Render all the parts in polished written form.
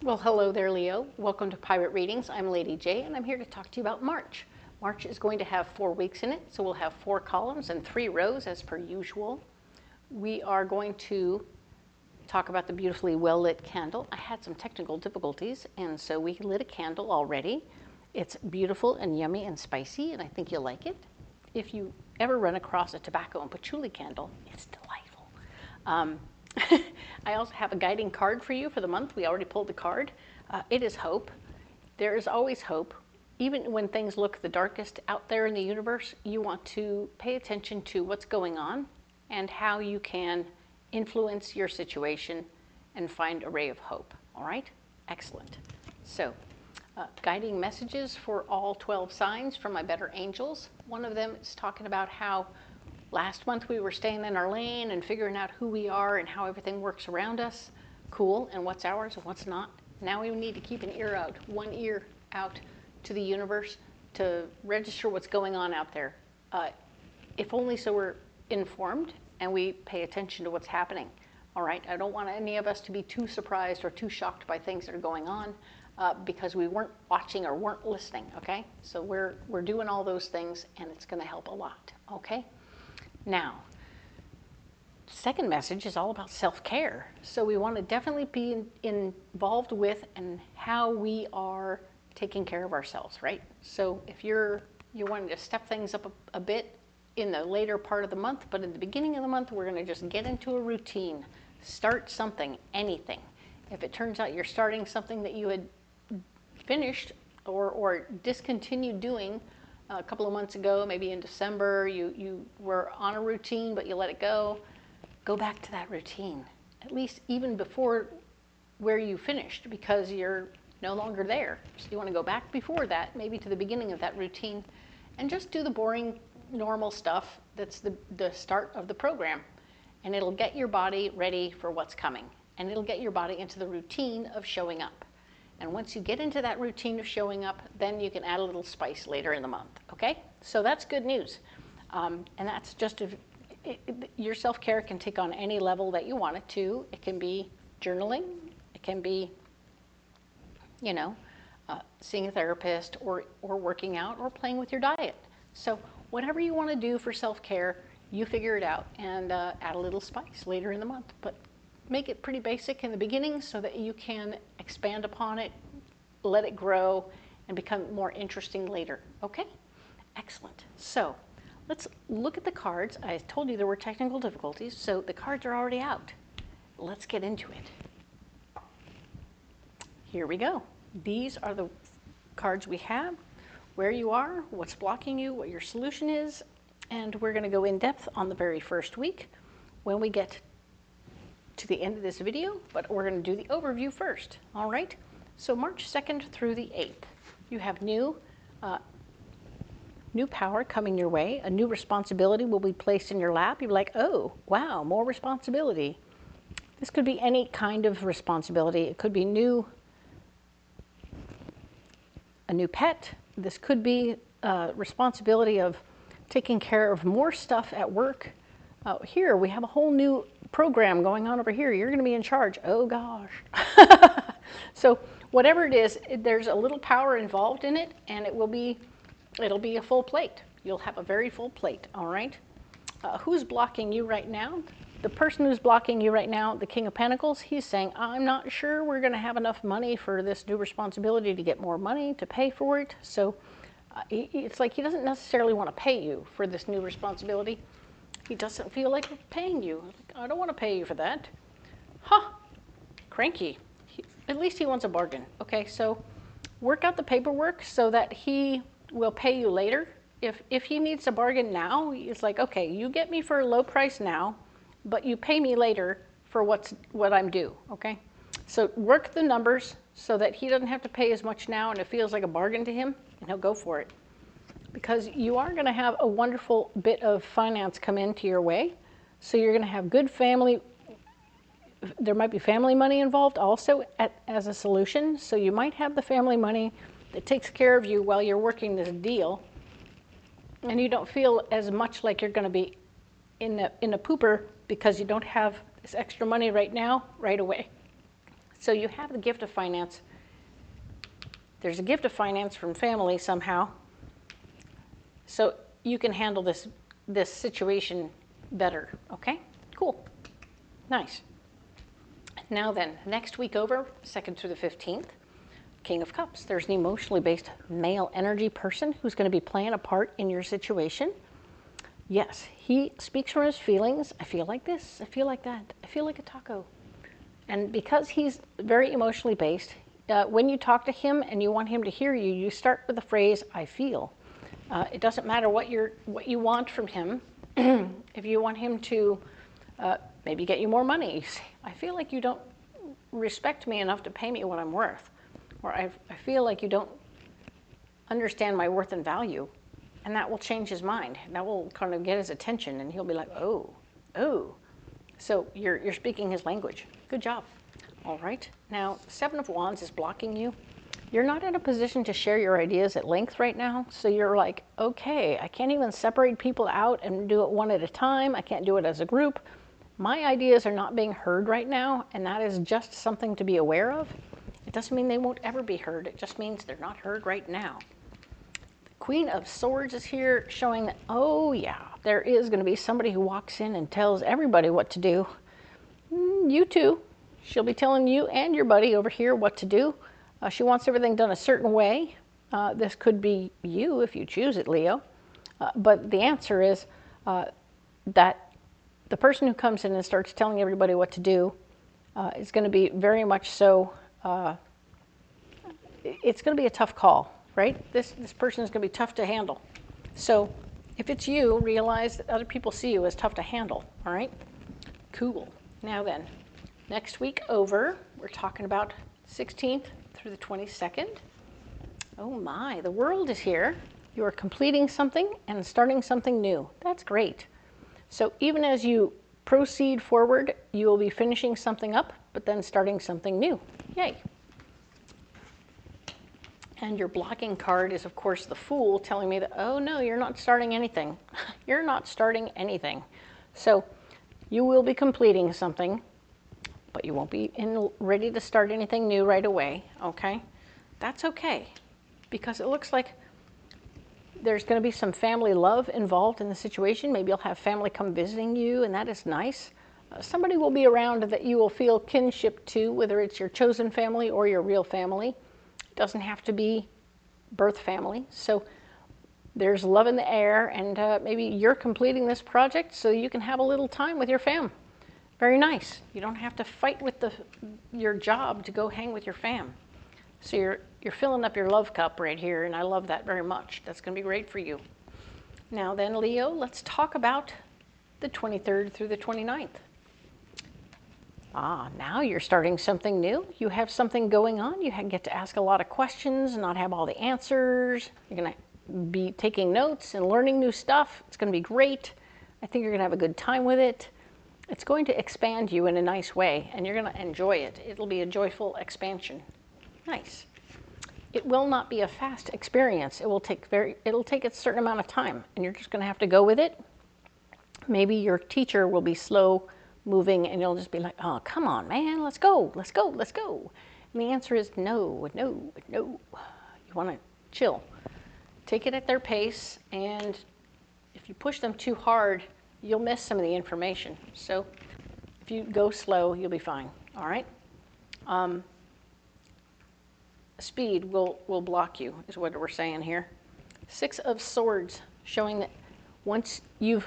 Well, hello there, Leo. Welcome to Pirate Readings. I'm Lady J, and I'm here to talk to you about March. March is going to have 4 weeks in it, so we'll have 4 columns and 3 rows as per usual. We are going to talk about the beautifully well-lit candle. I had some technical difficulties, and so we lit a candle already. It's beautiful and yummy and spicy, and I think you'll like it. If you ever run across a tobacco and patchouli candle, it's delightful. I also have a guiding card for you for the month. We already pulled the card. It is hope. There is always hope. Even when things look the darkest out there in the universe, you want to pay attention to what's going on and how you can influence your situation and find a ray of hope. All right? Excellent. So, guiding messages for all 12 signs from my better angels. One of them is talking about how last month we were staying in our lane and figuring out who we are and how everything works around us. Cool. And what's ours and what's not. Now we need to keep an ear out, one ear out to the universe to register what's going on out there. If only so we're informed and we pay attention to what's happening. All right. I don't want any of us to be too surprised or too shocked by things that are going on because we weren't watching or weren't listening. Okay. So we're doing all those things and it's going to help a lot. Okay. Now, second message is all about self-care. So we want to definitely be involved with and how we are taking care of ourselves, right? So if you're wanting to step things up a bit in the later part of the month, but in the beginning of the month, we're going to just get into a routine. Start something, anything. If it turns out you're starting something that you had finished or discontinued doing a couple of months ago, maybe in December, you were on a routine, but you let it go. Go back to that routine, at least even before where you finished, because you're no longer there. So you want to go back before that, maybe to the beginning of that routine, and just do the boring, normal stuff that's the start of the program. And it'll get your body ready for what's coming. And it'll get your body into the routine of showing up. And once you get into that routine of showing up, then you can add a little spice later in the month, okay? So that's good news. And that's just, your self-care can take on any level that you want it to. It can be journaling. It can be, seeing a therapist or working out or playing with your diet. So whatever you want to do for self-care, you figure it out and add a little spice later in the month. But make it pretty basic in the beginning so that you can expand upon it, let it grow, and become more interesting later. Okay? Excellent. So let's look at the cards. I told you there were technical difficulties, so the cards are already out. Let's get into it. Here we go. These are the cards we have, where you are, what's blocking you, what your solution is, and we're going to go in depth on the very first week when we get to the end of this video, but we're going to do the overview first. All right. So March 2nd through the 8th, you have new power coming your way. A new responsibility will be placed in your lap. You're like, oh, wow, more responsibility. This could be any kind of responsibility. It could be a new pet. This could be responsibility of taking care of more stuff at work. Here we have a whole new program going on over here. You're going to be in charge. Oh gosh. So whatever it is, there's a little power involved in it, and it'll be a full plate. You'll have a very full plate. All right. Who's blocking you right now? The person who's blocking you right now, the King of Pentacles, he's saying, I'm not sure we're going to have enough money for this new responsibility to get more money to pay for it. So it's like he doesn't necessarily want to pay you for this new responsibility. He doesn't feel like paying you. I don't want to pay you for that. Huh. Cranky. At least he wants a bargain. Okay, so work out the paperwork so that he will pay you later. If he needs a bargain now, it's like, okay, you get me for a low price now, but you pay me later for what I'm due, okay? So work the numbers so that he doesn't have to pay as much now and it feels like a bargain to him, and he'll go for it. Because you are going to have a wonderful bit of finance come into your way. So you're going to have good family. There might be family money involved also as a solution. So you might have the family money that takes care of you while you're working this deal. And you don't feel as much like you're going to be in a pooper because you don't have this extra money right now, right away. So you have the gift of finance. There's a gift of finance from family somehow. So you can handle this situation better, okay? Cool. Nice. Now then, next week over, 2nd through the 15th, King of Cups. There's an emotionally based male energy person who's going to be playing a part in your situation. Yes, he speaks from his feelings. I feel like this, I feel like that, I feel like a taco. And because he's very emotionally based, when you talk to him and you want him to hear you, you start with the phrase, I feel. It doesn't matter what you want from him. If you want him to maybe get you more money, you say, I feel like you don't respect me enough to pay me what I'm worth. Or I feel like you don't understand my worth and value. And that will change his mind. That will kind of get his attention, and he'll be like, oh. So you're speaking his language. Good job. All right. Now, 7 of Wands is blocking you. You're not in a position to share your ideas at length right now. So you're like, okay, I can't even separate people out and do it one at a time. I can't do it as a group. My ideas are not being heard right now, and that is just something to be aware of. It doesn't mean they won't ever be heard. It just means they're not heard right now. Queen of Swords is here showing that, oh yeah, there is going to be somebody who walks in and tells everybody what to do. You too. She'll be telling you and your buddy over here what to do. She wants everything done a certain way. This could be you if you choose it, Leo. But the answer is that the person who comes in and starts telling everybody what to do is going to be very much so, it's going to be a tough call. Right? This person is going to be tough to handle. So if it's you, realize that other people see you as tough to handle. All right? Cool. Now then, next week over, we're talking about 16th through the 22nd. Oh my, the world is here. You are completing something and starting something new. That's great. So even as you proceed forward, you will be finishing something up, but then starting something new. Yay. And your blocking card is, of course, the Fool, telling me that, oh, no, you're not starting anything. You're not starting anything. So you will be completing something, but you won't be ready to start anything new right away, okay? That's okay, because it looks like there's going to be some family love involved in the situation. Maybe you'll have family come visiting you, and that is nice. Somebody will be around that you will feel kinship to, whether it's your chosen family or your real family. Doesn't have to be birth family. So there's love in the air, and maybe you're completing this project so you can have a little time with your fam. Very nice. You don't have to fight with your job to go hang with your fam. So you're filling up your love cup right here, and I love that very much. That's going to be great for you. Now then, Leo, let's talk about the 23rd through the 29th. Now you're starting something new. You have something going on. You get to ask a lot of questions and not have all the answers. You're going to be taking notes and learning new stuff. It's going to be great. I think you're going to have a good time with it. It's going to expand you in a nice way, and you're going to enjoy it. It'll be a joyful expansion. Nice. It will not be a fast experience. It'll take a certain amount of time, and you're just going to have to go with it. Maybe your teacher will be slow moving, and you'll just be like, oh, come on, man, let's go. And the answer is no. You want to chill. Take it at their pace, and if you push them too hard, you'll miss some of the information. So if you go slow, you'll be fine, all right? Speed will block you, is what we're saying here. 6 of Swords, showing that once you've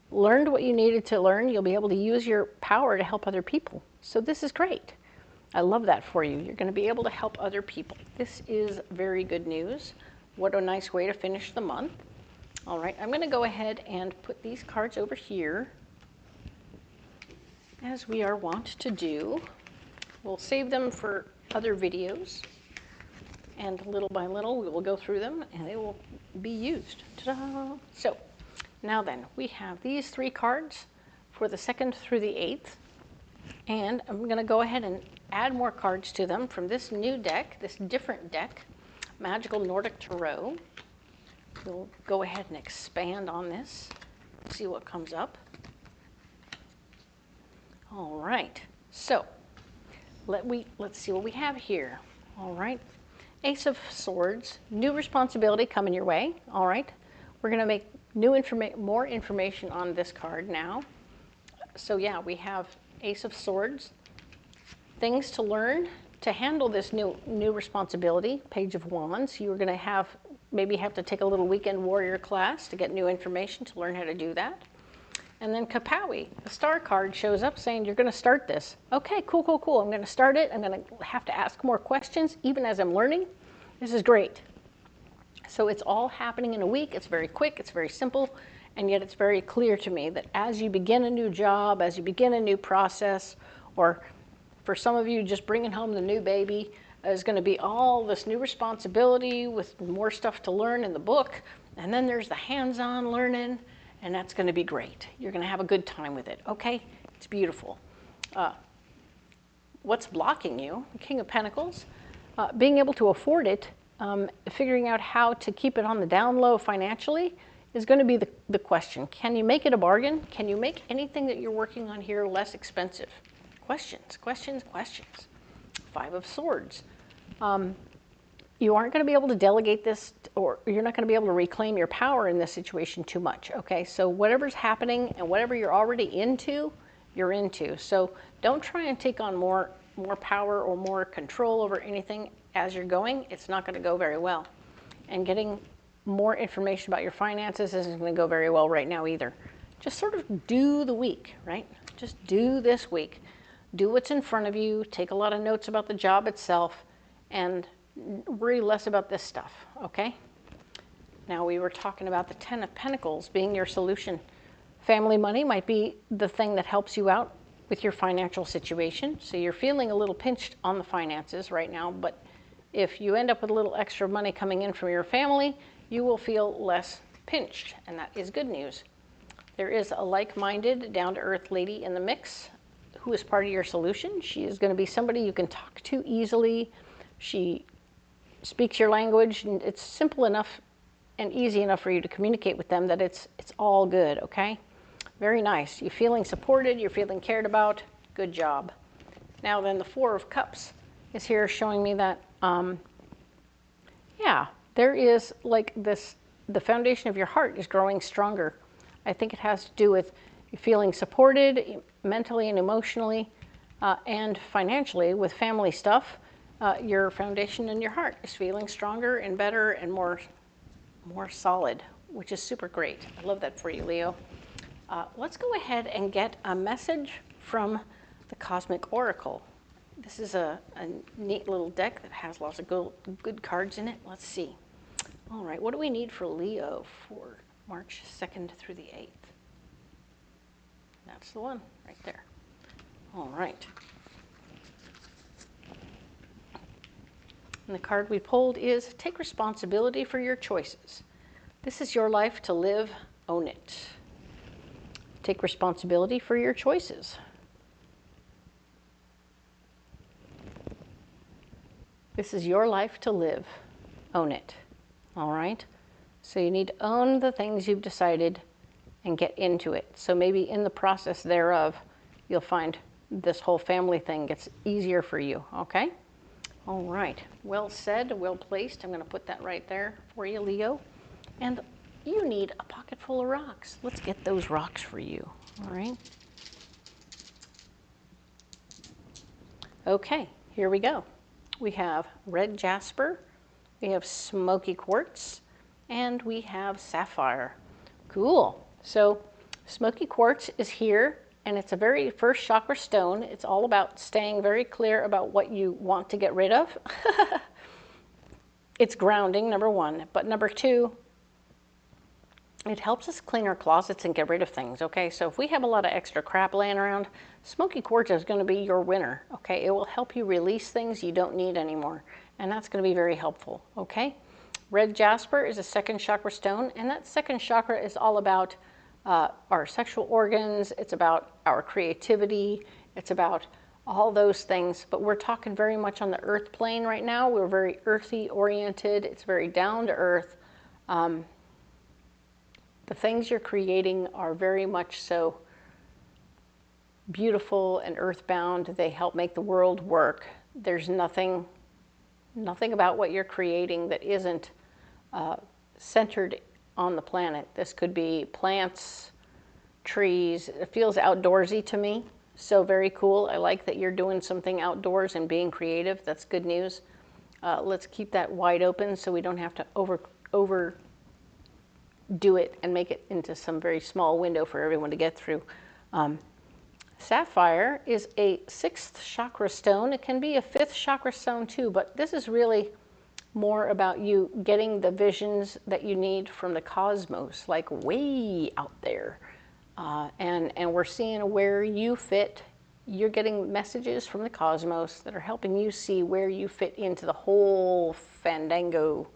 learned what you needed to learn, you'll be able to use your power to help other people. So this is great. I love that for you. You're going to be able to help other people. This is very good news. What a nice way to finish the month. All right, I'm going to go ahead and put these cards over here, as we are wont to do. We'll save them for other videos, and little by little we will go through them, and they will be used. Ta-da! So now then, we have these 3 cards for the 2nd through the 8th, and I'm going to go ahead and add more cards to them from this new deck, this different deck, Magical Nordic Tarot. We'll go ahead and expand on this, see what comes up. All right, so let's see what we have here. All right. Ace of Swords, new responsibility coming your way. All right. We're going to make more information on this card now. So yeah, we have Ace of Swords, things to learn to handle this new responsibility. Page of Wands, you're going to maybe have to take a little weekend warrior class to get new information to learn how to do that. And then Kapowie, the star card shows up saying you're going to start this. Okay, cool, cool, cool. I'm going to start it. I'm going to have to ask more questions even as I'm learning. This is great. So it's all happening in a week. It's very quick. It's very simple. And yet it's very clear to me that as you begin a new job, as you begin a new process, or for some of you just bringing home the new baby, is going to be all this new responsibility with more stuff to learn in the book. And then there's the hands-on learning. And that's going to be great. You're going to have a good time with it, okay? It's beautiful. What's blocking you? King of Pentacles. Being able to afford it, figuring out how to keep it on the down low financially is going to be the question. Can you make it a bargain? Can you make anything that you're working on here less expensive? Questions, questions, questions. Five of Swords. You aren't going to be able to delegate this, or you're not going to be able to reclaim your power in this situation too much, okay? So whatever's happening and whatever you're already into, you're into. So don't try and take on more power or more control over anything as you're going. It's not going to go very well. And getting more information about your finances isn't going to go very well right now either. Just sort of do the week, right? Just do this week. Do what's in front of you. Take a lot of notes about the job itself, and worry less about this stuff, okay? Now, we were talking about the Ten of Pentacles being your solution. Family money might be the thing that helps you out with your financial situation. So you're feeling a little pinched on the finances right now, but if you end up with a little extra money coming in from your family, you will feel less pinched, and that is good news. There is a like-minded, down-to-earth lady in the mix who is part of your solution. She is going to be somebody you can talk to easily. She speaks your language, and it's simple enough and easy enough for you to communicate with them that it's all good, okay? Very nice. You're feeling supported, you're feeling cared about. Good job. Now then, the Four of Cups is here showing me that, yeah, there is like this, the foundation of your heart is growing stronger. I think it has to do with you feeling supported mentally and emotionally and financially with family stuff. Your foundation in your heart is feeling stronger and better and more solid, which is super great. I love that for you, Leo. Let's go ahead and get a message from the Cosmic Oracle. This is a neat little deck that has lots of good cards in it. Let's see. All right, what do we need for Leo for March 2nd through the 8th? That's the one right there. All right. And the card we pulled is Take Responsibility for Your Choices. This is your life to live. Own it. Take responsibility for your choices. This is your life to live. Own it. All right? So you need to own the things you've decided and get into it. So maybe in the process thereof, you'll find this whole family thing gets easier for you, okay? All right, well said, well placed. I'm going to put that right there for you, Leo. And you need a pocket full of rocks. Let's get those rocks for you, all right? Okay, here we go. We have red jasper, we have smoky quartz, and we have sapphire. Cool. So smoky quartz is here, and it's a very first chakra stone. It's all about staying very clear about what you want to get rid of. It's grounding, number one. But number two, it helps us clean our closets and get rid of things, okay? So if we have a lot of extra crap laying around, smoky quartz is going to be your winner, okay? It will help you release things you don't need anymore, and that's going to be very helpful, okay? Red jasper is a second chakra stone, and that second chakra is all about our sexual organs. It's about our creativity. It's about all those things, but we're talking very much on the earth plane right now. We're very earthy oriented. It's very down to earth. The things you're creating are very much so beautiful and earthbound. They help make the world work. There's nothing about what you're creating that isn't centered on the planet. This could be plants, trees. It feels outdoorsy to me. So very cool. I like that you're doing something outdoors and being creative. That's good news. Let's keep that wide open so we don't have to overdo it and make it into some very small window for everyone to get through. Sapphire is a 6th chakra stone. It can be a 5th chakra stone too, but this is really more about you getting the visions that you need from the cosmos, like way out there. And we're seeing where you fit. You're getting messages from the cosmos that are helping you see where you fit into the whole fandango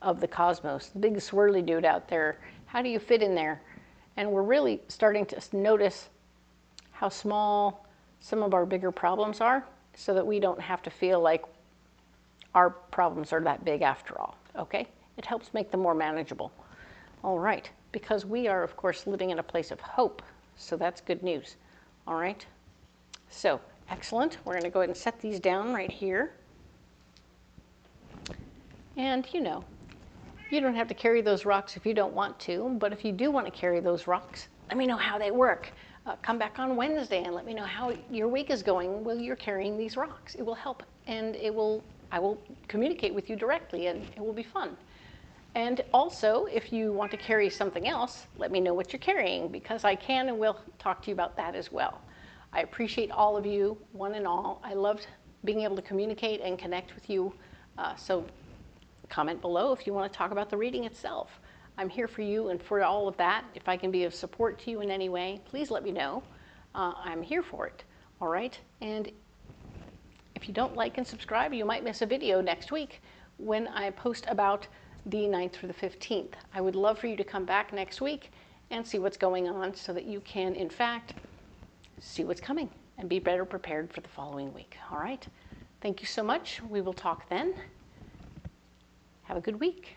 of the cosmos. The big swirly dude out there. How do you fit in there? And we're really starting to notice how small some of our bigger problems are, so that we don't have to feel like our problems are that big after all, okay? It helps make them more manageable. All right, because we are, of course, living in a place of hope, so that's good news. All right, so excellent. We're going to go ahead and set these down right here. And you know, you don't have to carry those rocks if you don't want to, but if you do want to carry those rocks, let me know how they work. Come back on Wednesday and let me know how your week is going while you're carrying these rocks. It will help, and I will communicate with you directly, and it will be fun. And also, if you want to carry something else, let me know what you're carrying, because I can and will talk to you about that as well. I appreciate all of you, one and all. I loved being able to communicate and connect with you. So comment below if you want to talk about the reading itself. I'm here for you and for all of that. If I can be of support to you in any way, please let me know. I'm here for it, all right? And if you don't like and subscribe, you might miss a video next week when I post about the 9th through the 15th. I would love for you to come back next week and see what's going on so that you can, in fact, see what's coming and be better prepared for the following week, all right? Thank you so much. We will talk then. Have a good week.